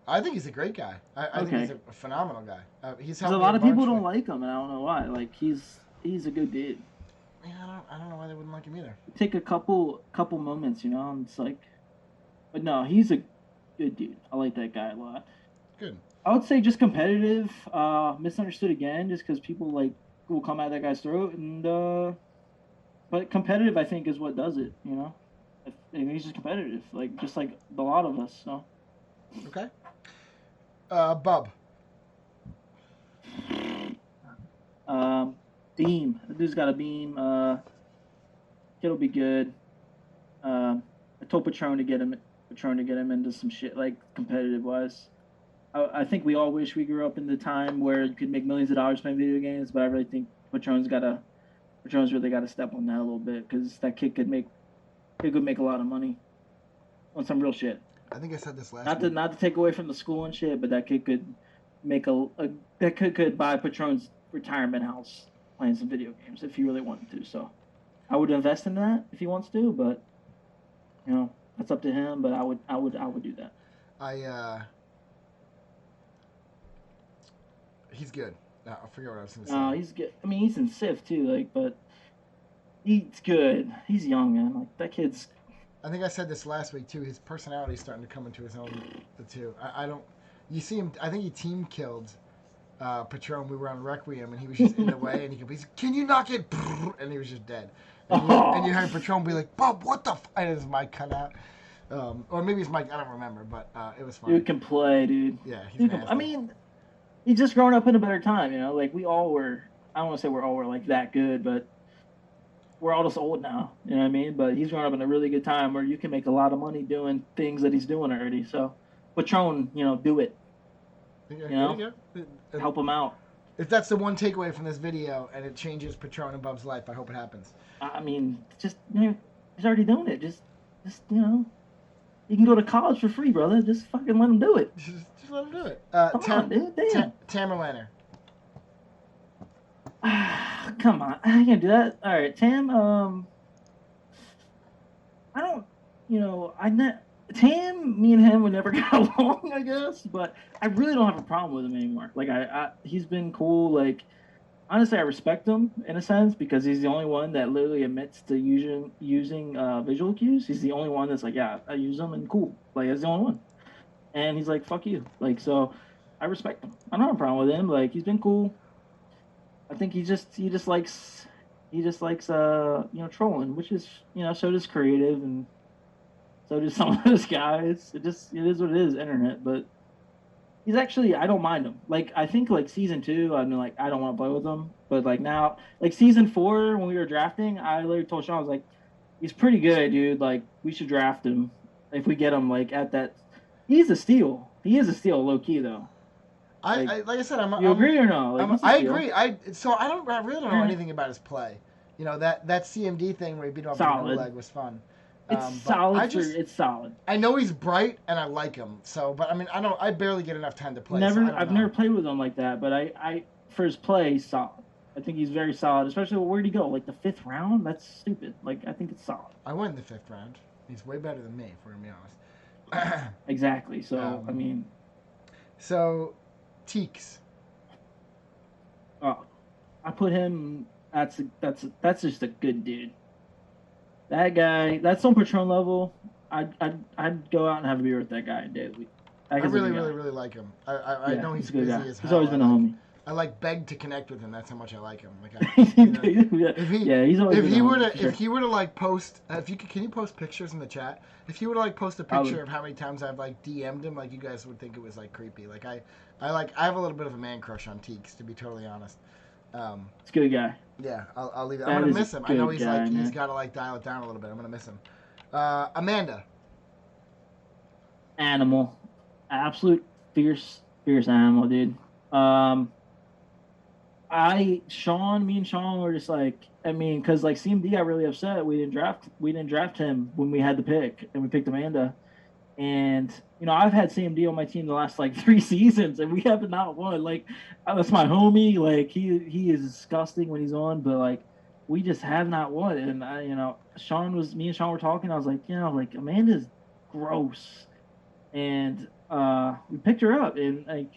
I think he's a great guy. I think he's a phenomenal guy. He's a lot of people don't like him, and I don't know why. Like he's a good dude. Yeah, I don't know why they wouldn't like him either. Take a couple moments, you know, and it's like, but no, he's a good dude. I like that guy a lot. Good. I would say just competitive, misunderstood again, just because people like will come at that guy's throat, and but competitive, I think, is what does it. You know, he's just competitive, just like a lot of us. So. Okay. Bub. Beam. The dude's got a beam. It'll be good. I told Patron to get him into some shit like competitive wise. I think we all wish we grew up in the time where you could make millions of dollars playing video games, but I really think Patron's really got to step on that a little bit because that kid could make a lot of money on some real shit. I think I said this last week. Not to take away from the school and shit, but that kid could make could buy Patron's retirement house playing some video games if he really wanted to. So I would invest in that if he wants to, but you know, that's up to him, but I would do that. He's good. I forget what I was going to say. He's good. I mean, he's in Civ too, but he's good. He's young, man. That kid's. I think I said this last week too. His personality's starting to come into his own too. I don't. You see him. I think he team killed Patron. We were on Requiem, and he was just in the way, and he's can you knock it? And he was just dead. And you heard Patron be like, Bob, what the? And his mic cut out. Or maybe his mic. I don't remember, but it was fun. Dude can play, dude. Yeah, he's nasty. I mean, he's just growing up in a better time, you know. Like we all were. I don't want to say we're all like that good, but we're all just old now. You know what I mean? But he's growing up in a really good time where you can make a lot of money doing things that he's doing already. So, Patron, do it. Yeah, You there know, you go. And help him out. if that's the one takeaway from this video, and it changes Patron and Bub's life, I hope it happens. I mean, just he's already doing it. Just he can go to college for free, brother. Just fucking let him do it. Just let him do it. Come on, dude. Damn. Tamerlaner. Come on, I can't do that. All right, Tam. I don't. Tam. Me and him would never get along, I guess. But I really don't have a problem with him anymore. Like he's been cool. Like honestly, I respect him in a sense because he's the only one that literally admits to using visual cues. He's the only one that's like, yeah, I use them and cool. Like that's the only one. And he's like, fuck you. Like so, I respect him. I don't have a problem with him. Like he's been cool. I think he just likes trolling, which is so does creative and so does some of those guys. It is what it is, internet. But he's actually I don't mind him. Like I think like season 2, I mean like I don't want to play with him. But like now, like season 4 when we were drafting, I literally told Sean I was like, he's pretty good, dude. Like we should draft him if we get him like at that. He's a steal. He is a steal, low key though. Like I said, you agree or no? Like, I agree. I really don't know anything about his play. You know that CMD thing where he beat him up in the leg was fun. It's solid. It's solid. I know he's bright and I like him. So, but I mean, I barely get enough time to play. I've never played with him like that. But I for his play, he's solid. I think he's very solid. Especially where'd he go? Like the 5th round? That's stupid. Like I think it's solid. I went in the 5th round. He's way better than me, if we're gonna be honest. Exactly. So I mean. So. Teeks. Oh, I put him. That's just a good dude. That guy. That's on Patron level. I'd go out and have a beer with that guy daily. I really like him. I know he's busy as hell. He's always been a homie. I like beg to connect with him. That's how much I like him. Like if he were to like post, can you post pictures in the chat? If he were to like post a picture of how many times I've like DM'd him, like you guys would think it was like creepy. Like I have a little bit of a man crush on Teeks, to be totally honest. It's a good guy. Yeah, I'll leave it. I'm gonna miss him. I know he's he's got to like dial it down a little bit. I'm gonna miss him. Amanda. Animal, absolute fierce animal, dude. Me and Sean were just like, I mean, because like CMD got really upset. We didn't draft him when we had the pick, and we picked Amanda. And I've had CMD on my team the last like 3 seasons, and we have not won. Like that's my homie. Like he is disgusting when he's on, but like we just have not won. And me and Sean were talking. I was like, like Amanda's gross, and we picked her up, and like.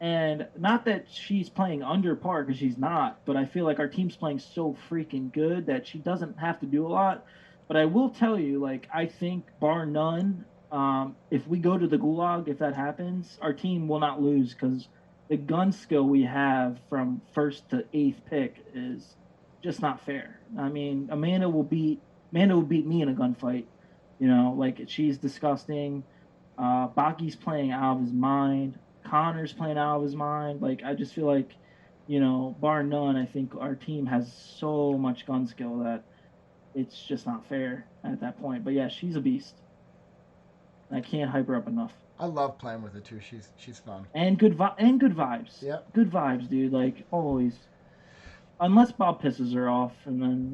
And not that she's playing under par, because she's not, but I feel like our team's playing so freaking good that she doesn't have to do a lot. But I will tell you, like, I think bar none, if we go to the gulag, if that happens, our team will not lose, because the gun skill we have from 1st to 8th pick is just not fair. I mean, Amanda will beat me in a gunfight. Like she's disgusting. Baki's playing out of his mind. Connor's playing out of his mind. Like I just feel like, bar none, I think our team has so much gun skill that it's just not fair at that point. But yeah, she's a beast. I can't hype her up enough. I love playing with her too. She's fun. And good vibes. Yeah. Good vibes, dude. Like always. Unless Bob pisses her off, and then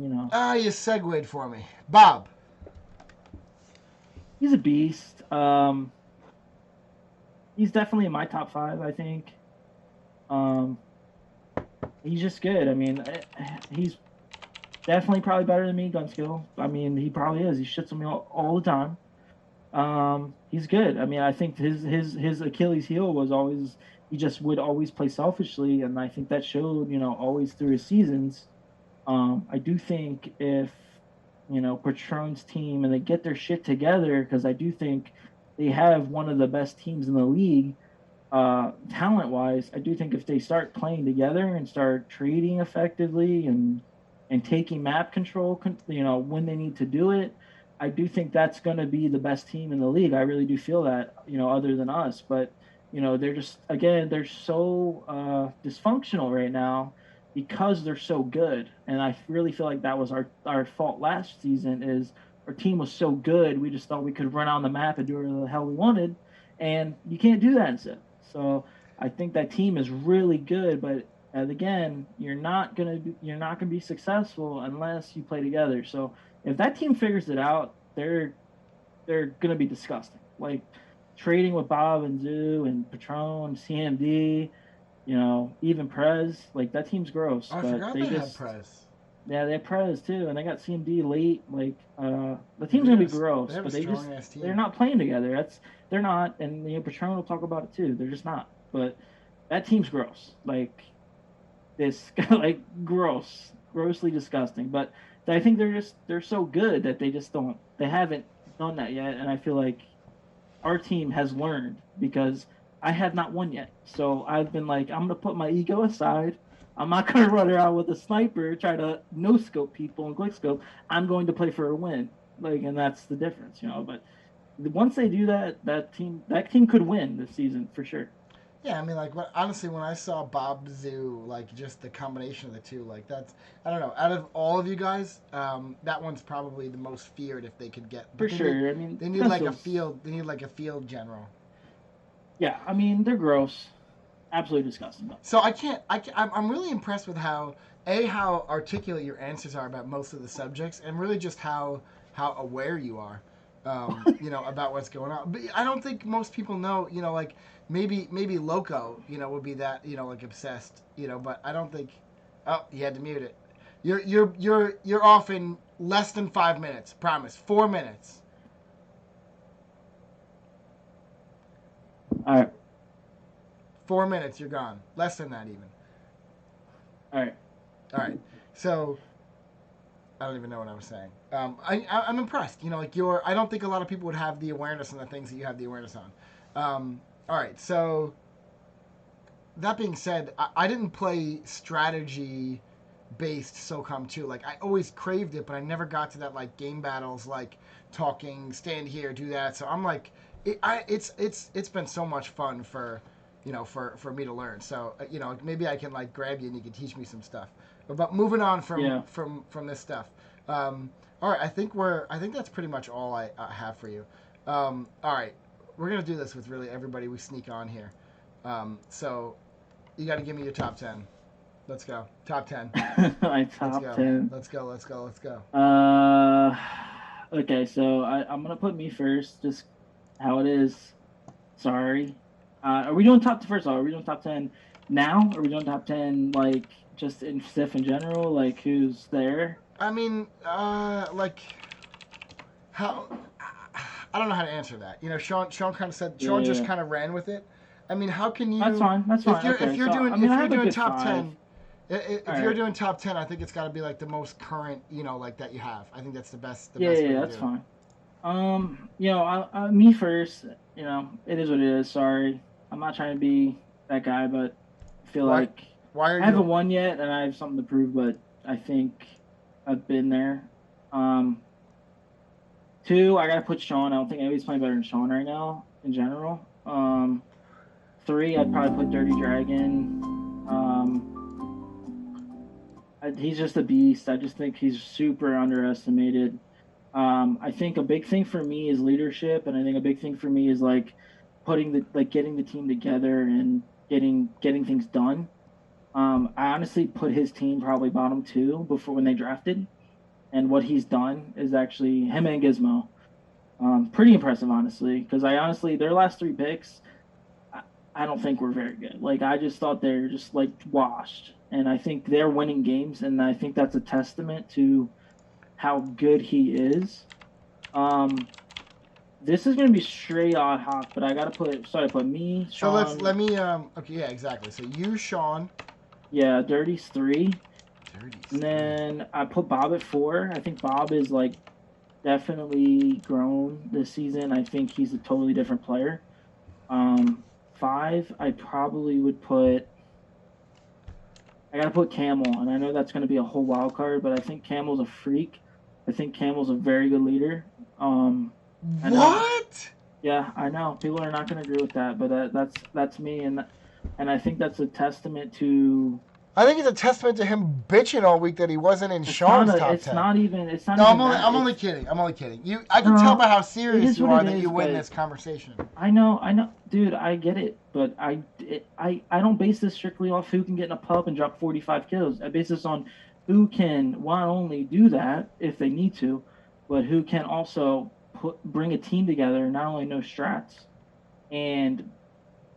you segued for me, Bob. He's a beast. He's definitely in my top 5, I think. He's just good. I mean, he's definitely probably better than me, gun skill. I mean, he probably is. He shits on me all the time. He's good. I mean, I think his Achilles heel was always he just would always play selfishly, and I think that showed, always through his seasons. I do think if, Patron's team and they get their shit together, because I do think they have one of the best teams in the league, talent-wise. I do think if they start playing together and start trading effectively and taking map control, when they need to do it, I do think that's going to be the best team in the league. I really do feel that, other than us. But, they're just, again, they're so dysfunctional right now because they're so good. And I really feel like that was our fault last season is our team was so good. We just thought we could run on the map and do whatever the hell we wanted. And you can't do that in Civ. So I think that team is really good, but and again, you're not gonna be successful unless you play together. So if that team figures it out, they're gonna be disgusting. Like trading with Bob and Zoo and Patron, CMD, even Prez, like that team's gross. Oh, I But forgot they they had just Prez. yeah, they have Prez too, and they got CMD late. Like the They team's gonna be they gross, have a but strong ass team. they're not playing together. They're not, and Patron will talk about it too. They're just not. But that team's gross. Like this, like grossly disgusting. But I think they're so good that they haven't done that yet, and I feel like our team has learned because I have not won yet. So I've been like, I'm gonna put my ego aside. I'm not gonna run around with a sniper, try to no scope people and quick scope. I'm going to play for a win. Like, and that's the difference. But once they do that, that team could win this season for sure. Yeah, I mean, like, honestly, when I saw Bob Zoo, like, just the combination of the two, like, that's, I don't know, out of all of you guys, that one's probably the most feared if they could get, but For sure. I mean, they need like a Pencils. field, they need like a field general. Yeah, I mean they're gross, absolutely disgusting. So I'm really impressed with how articulate your answers are about most of the subjects, and really just how aware you are, about what's going on. But I don't think most people know, like maybe Loco, would be that, like obsessed, but I don't think. Oh, you had to mute it. You're off in less than 5 minutes. Promise. 4 minutes. All right, 4 minutes. You're gone. Less than that even. all right. All right. So I don't even know what I was saying. I'm impressed. Like I don't think a lot of people would have the awareness on the things that you have the awareness on. All right. So that being said, I didn't play strategy based SOCOM 2. Like I always craved it, but I never got to that like game battles, like talking, stand here, do that. So I'm like, it's been so much fun for me to learn. So maybe I can like grab you and you can teach me some stuff. But moving on from Yeah. this stuff. All right, I think that's pretty much all I have for you. All right, we're gonna do this with really everybody we sneak on here. So you got to give me your top 10. Let's go. Top 10. My Let's top go. 10. Let's go. Let's go. Let's go. Uh, okay, so I'm gonna put me first, just how it is. Sorry. Are we doing top first? Of all, are we doing top 10 now? Or are we doing top 10 like just in Stiff in general? Like who's there? I mean, like how I don't know how to answer that. Sean kind of said Yeah, Sean yeah, just yeah. kind of ran with it. I mean, how can That's you fine. That's fine. Okay, so I mean if I you're have a doing good top five. 10, All if you're right. doing top 10, I think it's got to be like the most current, like that you have. I think that's the Yeah, best yeah, way yeah, to that's do it. fine. Me first. It is what it is. Sorry, I'm not trying to be that guy, but I feel Why like why are I haven't you won yet, and I have something to prove. But I think I've been there. Um, Two, I gotta put Sean. I don't think anybody's playing better than Sean right now in general. Three, I'd probably put Dirty Dragon. Um, he's just a beast. I just think he's super underestimated. I think a big thing for me is leadership, and I think a big thing for me is like getting the team together and getting things done. I honestly put his team probably bottom two before when they drafted, and what he's done is actually him and Gizmo. Pretty impressive, honestly, because I honestly their last three picks, I don't think were very good. Like I just thought they're just like washed, and I think they're winning games, and I think that's a testament to how good he is. Um, this is gonna be straight odd hoc, but I gotta put me, So Sean, let me okay, yeah, exactly. So you, Sean, yeah, Dirty's three, Dirty and three. then I put Bob at four. I think Bob is like definitely grown this season. I think he's a totally different player. Five, I probably would put. I gotta put Camel, and I know that's gonna be a whole wild card, but I think Camel's a freak. I think Camel's a very good leader. I know, What? yeah, I know people are not gonna agree with that, but that's me, and I think that's a testament to I think it's a testament to him bitching all week that he wasn't in It's Sean's not. top It's 10. not even. It's not No, even I'm that. only It's- kidding. I'm only kidding. I can No, tell by how it serious is you what are it that you is, win but this conversation. I know, dude. I get it, but I don't base this strictly off who can get in a pub and drop 45 kills. I base this on who can not only do that if they need to, but who can also bring a team together, not only know strats and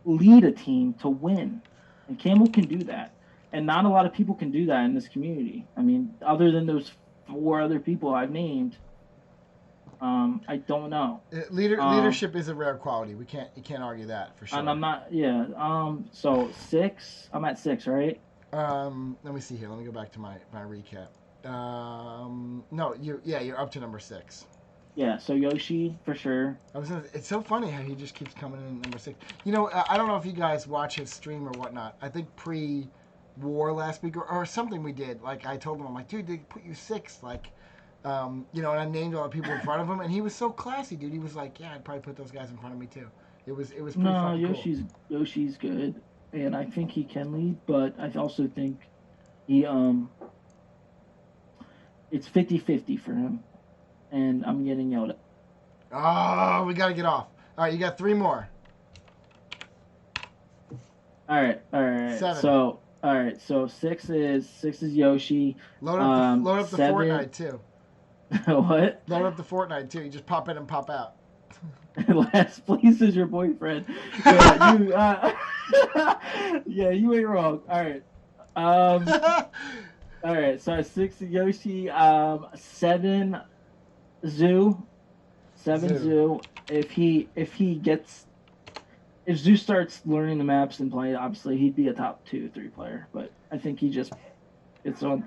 lead a team to win. And Campbell can do that, and not a lot of people can do that in this community. I mean, other than those 4 other people I've named, I don't know. Leadership is a rare quality. You can't argue that for sure. And I'm not, yeah. So 6. I'm at 6, right? Let me see here. Let me go back to my recap. No, you're up to number 6. Yeah. So Yoshi for sure. It's so funny how he just keeps coming in number 6. You know, I don't know if you guys watch his stream or whatnot. I think pre-war last week or something we did. Like I told him, I'm like, dude, they put you 6. Like, and I named all the people in front of him, and he was so classy, dude. He was like, yeah, I'd probably put those guys in front of me too. It was pretty fucking Yoshi's cool. Yoshi's good, and I think he can lead, but I also think he it's 50-50 for him, and I'm getting yelled at. Oh, we gotta get off. All right, you got 3 more. All right. 7. So 6 is Yoshi. Load up the 7, Fortnite too. What? Load up the Fortnite too. You just pop in and pop out. Last place is your boyfriend. Yeah, you. Yeah, you ain't wrong. All right. All right. So 6 is Yoshi. 7 Zoo. 7 Zoo. If Zoo starts learning the maps and playing, obviously he'd be a top 2, 3 player. But I think he just gets on.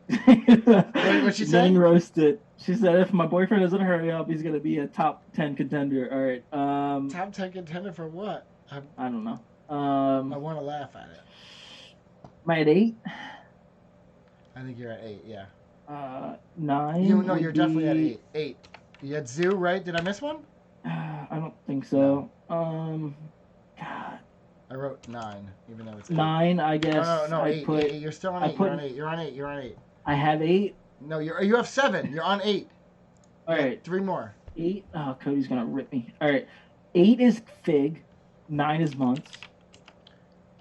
What'd she say? Getting roasted. She said, "If my boyfriend doesn't hurry up, he's gonna be a top 10 contender." All right. Top 10 contender for what? I don't know. I want to laugh at it. Am I at 8? I think you're at 8. Yeah. 9. You're definitely at 8. 8. You had Zoo, right? Did I miss one? I don't think so. No. God. I wrote 9, even though it's 8. 9. I guess. No. 8, put. 8. You're still on 8. You're on 8. You're on 8. I have 8. No, you have 7. You're on 8. All right. 3 more. 8. Oh, Cody's gonna rip me. All right. 8 is Fig. 9 is Months.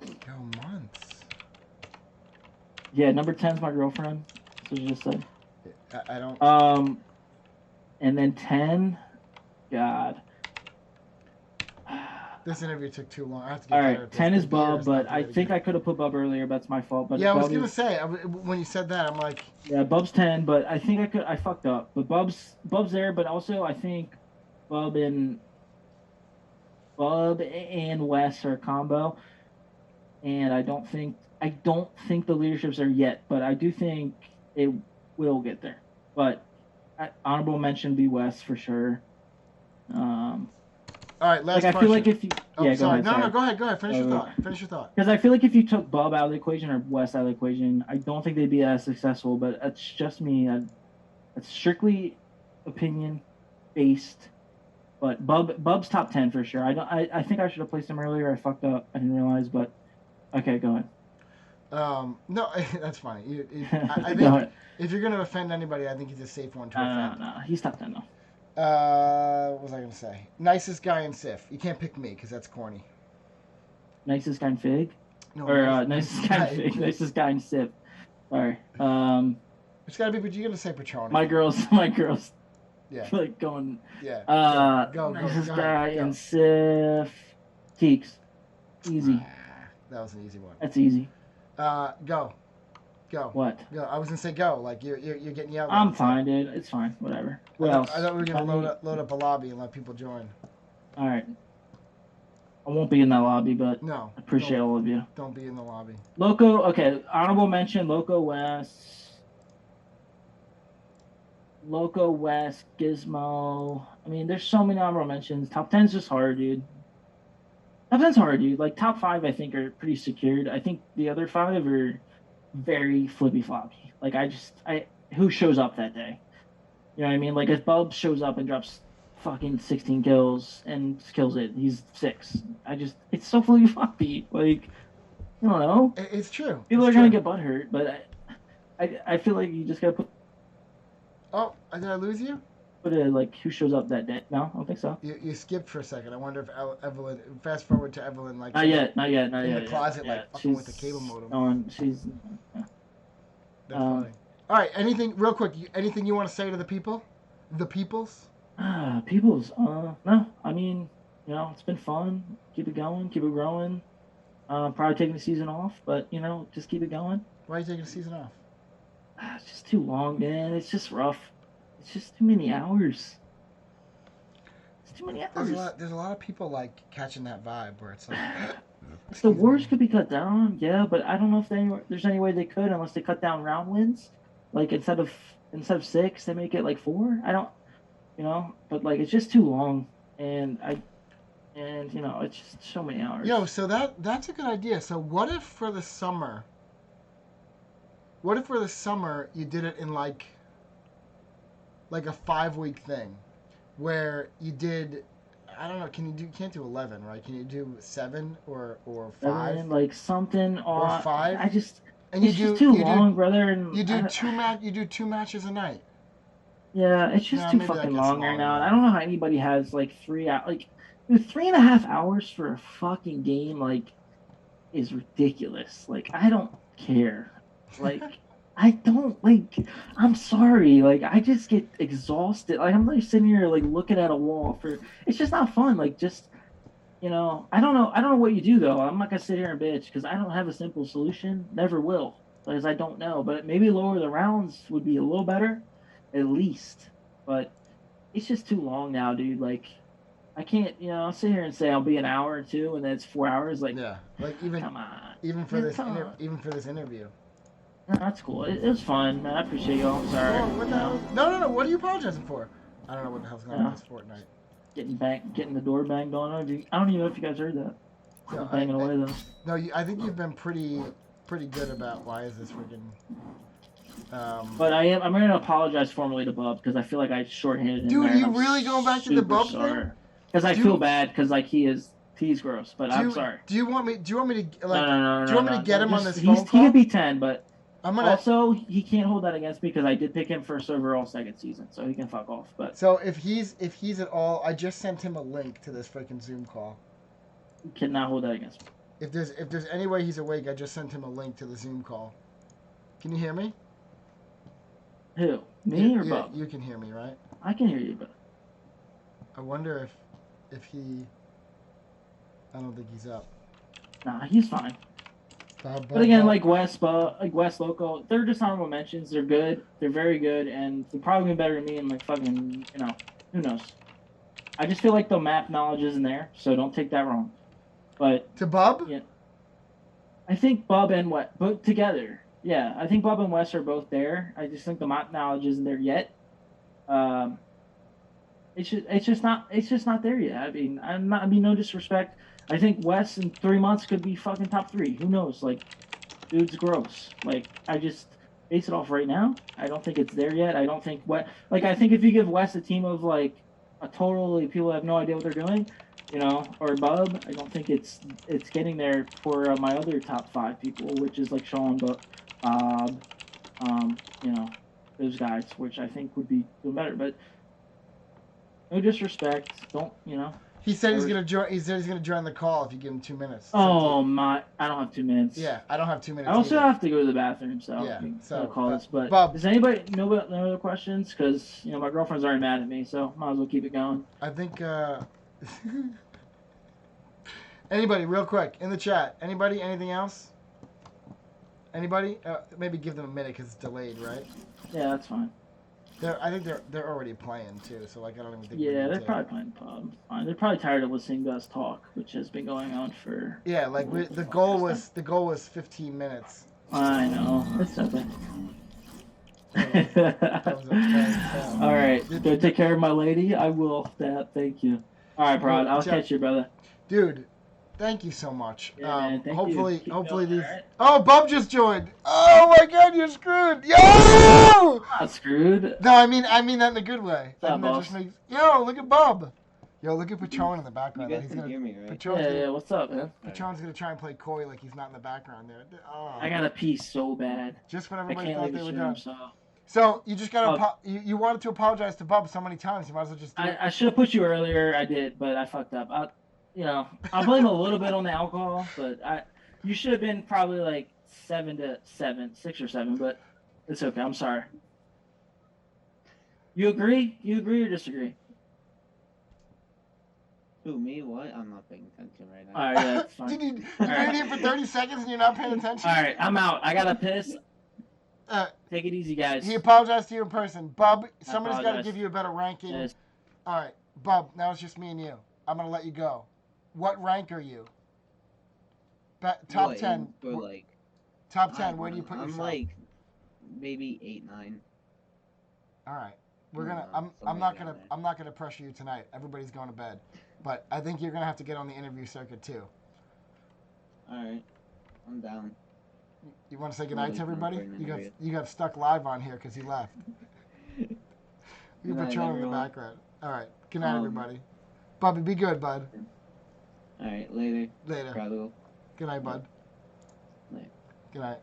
Yo, Months. Yeah, number 10 is my girlfriend. That's what you just said. I don't. And then 10. God. This interview took too long. I have to get All better right, at this. 10 is The Bub, beer is but not I the way to think go. I could have put Bub earlier. That's my fault. But Yeah, I was Bub gonna is- say when you said that, I'm like, Yeah, Bub's 10, but I think I fucked up. But Bub's there, but also I think Bub and Wes are a combo, and I don't think the leaderships are yet, but I do think it will get there. But honorable mention be Wes for sure. all right, last Like I question. feel like if you Oh, sorry. go ahead. Go ahead. Finish your Uh, thought. Finish your thought. Because I feel like if you took Bub out of the equation or West out of the equation, I don't think they'd be as successful. But it's just me. It's strictly opinion based. But Bub's top 10 for sure. I think I should have placed him earlier. I fucked up. I didn't realize. But okay, go ahead. No, that's funny. I Go think ahead. if you're gonna offend anybody, I think he's a safe one to offend. No. He's top 10 though. What was I gonna say? Nicest guy in Sif. You can't pick me because that's corny. Nicest guy in Fig, No, or nicest guy in Fig, nicest guy in Sip. Sorry. It's gotta be. But you're gonna say Petroni. My girls. Yeah. Like going. Yeah. Go. Nicest Go guy ahead, in Sif. Teeks. Easy. That was an easy one. That's easy. Go. What? Go. I was gonna say go. Like you're getting yelled at. I'm fine, dude. It's fine. Whatever. What else? I thought we were gonna load up a lobby and let people join. All right. I won't be in that lobby, but No. I appreciate all of you. Don't be in the lobby. Loco. Okay. Honorable mention. Loco West. Gizmo. I mean, there's so many honorable mentions. Top 10's just hard, dude. Top 10's hard, dude. Like top 5, I think are pretty secured. I think the other 5 are very flippy floppy. Like who shows up that day? You know what I mean? Like if Bub shows up and drops fucking 16 kills and kills it, he's 6. It's so flippy floppy. Like I don't know. It's true. People It's are gonna true. get butthurt, but I feel like you just gotta Oh, did I lose you? put it like who shows up that day. No, I don't think so. You skipped for a second. I wonder if Evelyn. Fast forward to Evelyn, like Not she's yet, not yet, not in the yet. closet, Yeah, like fucking with the cable she's modem. on. She's. Yeah. That's funny. All right. Anything real quick? Anything you want to say to the people? The peoples? People's. No. I mean, it's been fun. Keep it going. Keep it growing. Probably taking the season off, but just keep it going. Why are you taking the season off? It's just too long, man. It's just rough. It's just too many hours. It's too many hours. There's a lot of people like catching that vibe where it's like. If the wars could be cut down, yeah, but I don't know if there's any way they could unless they cut down round wins. Like instead of 6, they make it like 4. I don't, but like it's just too long, and it's just so many hours. Yo, so that's a good idea. So what if for the summer? What if for the summer you did it in like a 5-week thing, where you did, I don't know, you can't do 11, right? Can you do 7 or 5? 7, like something or 5? I just And it's just too long, brother. And you do two matches a night. Yeah, it's just No, too maybe that fucking gets long right long, now. And yeah. I don't know how anybody has like 3 hours. Like, dude, 3.5 hours for a fucking game like is ridiculous. Like, I don't care. Like, I don't like. I'm sorry. Like, I just get exhausted. Like, I'm like sitting here like looking at a wall for. It's just not fun. Like, just I don't know. I don't know what you do though. I'm not gonna sit here and bitch because I don't have a simple solution. Never will, because I don't know. But maybe lower the rounds would be a little better, at least. But it's just too long now, dude. Like, I can't. I'll sit here and say I'll be an hour or 2, and then it's 4 hours. Like, Yeah, like even come on. even for Yeah, this come on. even for this interview. No, that's cool. It was fun, man. I appreciate y'all. I'm sorry. Oh, what the hell? No. What are you apologizing for? I don't know what the hell's going on with this Fortnite. Getting the door banged on. I don't even know if you guys heard that. No, Banging away though. No, I think you've been pretty good about why is this freaking. But I'm going to apologize formally to Bub because I feel like I shorthanded him. Dude, there, are you really going back to the Bub thing? Because I feel bad because like he's gross. But I'm sorry. Do you want me to like? No, do you want me to get him on this phone He call? could be 10, but also he can't hold that against me because I did pick him first overall second season, so he can fuck off. But so if he's at all, I just sent him a link to this freaking Zoom call. he cannot hold that against me. If there's any way he's awake, I just sent him a link to the Zoom call. Can you hear me? Who? Me or Bub? You can hear me, right? I can hear you, but I wonder if he. I don't think he's up. nah, he's fine. But again, like West Local, they're just honorable mentions. They're good. They're very good, and they're probably better than me. And like fucking, who knows? I just feel like the map knowledge isn't there, so don't take that wrong. But to Bub, yeah, I think Bub and West both together. Yeah, I think Bub and West are both there. I just think the map knowledge isn't there yet. It's just not there yet. I mean, no disrespect. I think West in 3 months could be fucking top 3. Who knows? Like, dude's gross. Like, I just base it off right now. I don't think it's there yet. I don't think I think if you give West a team of like a totally people have no idea what they're doing, or Bub, I don't think it's getting there for my other top 5 people, which is like Sean, Bob, those guys, which I think would be doing better. But no disrespect, don't. He said he's gonna join. He said he's gonna join the call if you give him 2 minutes. Oh my! I don't have 2 minutes. Yeah, I don't have 2 minutes. I also either. have to go to the bathroom, so yeah. So call this. But Bob, does anybody know about no other questions? Because my girlfriend's already mad at me, so might as well keep it going. I think. Anybody, real quick, in the chat. Anybody? Anything else? Anybody? Maybe give them a minute because it's delayed, right? Yeah, that's fine. I think they're already playing too, so like I don't even think. Yeah, they're probably playing pub. Fine. They're probably tired of listening to us talk, which has been going on for. Yeah, like the goal was 15 minutes. I know. It's nothing. All right, go take care of my lady. I will. Thank you. All right, Prod. I'll catch you, brother. Dude, thank you so much. Yeah, man, thank hopefully going, these. right? Oh, Bub just joined. Oh my God, you're screwed. Yo! I'm not screwed. No, I mean that in a good way. What's up, boss? Just makes. Yo, look at Bub. Yo, look at Patron in the You background. guys He's can gonna. hear me, right? Patron's Yeah, gonna. yeah. What's up, man? Patron's gonna try and play coy like he's not in the background there. Oh. I gotta pee so bad. Just when I everybody can't thought leave they the were stream, done. so So you just gotta. Bub. You wanted to apologize to Bub so many times. You might as well just do it. I should have put you earlier. I did, but I fucked up. I'll blame a little bit on the alcohol, but you should have been probably like 6 or 7, but it's okay. I'm sorry. You agree? You agree or disagree? Who, me? What? I'm not paying attention right now. All right, yeah, it's fine. Did you All been right. here for 30 seconds and you're not paying attention? All right, I'm out. I gotta piss. Uh, Take it easy, guys. he apologized to you in person. Bub, somebody's got to apologize. give you a better ranking. Yes. All right, Bub, now it's just me and you. I'm going to let you go. What rank are you? Top What, 10. For like, Top 10, where do you put I'm yourself? like maybe 8, 9. All right. We're going to something I'm not like going to that. I'm not going to pressure you tonight. Everybody's going to bed. But I think you're going to have to get on the interview circuit too. Alright. I'm down. You want to say goodnight to everybody? For an interview. You got stuck live on here cuz he left. You Good night, Patron in the everyone. background. All right. Good night, Um, everybody. Bubby, be good, bud. Alright, later. Later. Prodigal. Good night, bud. Night. Good night.